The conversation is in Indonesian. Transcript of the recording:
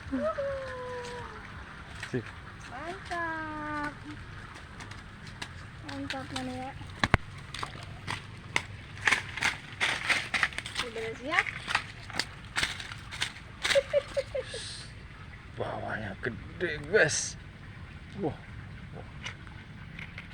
Sip. Mantap. Mantap mana ya. Sudah siap? Bawahnya gede, guys. Wah.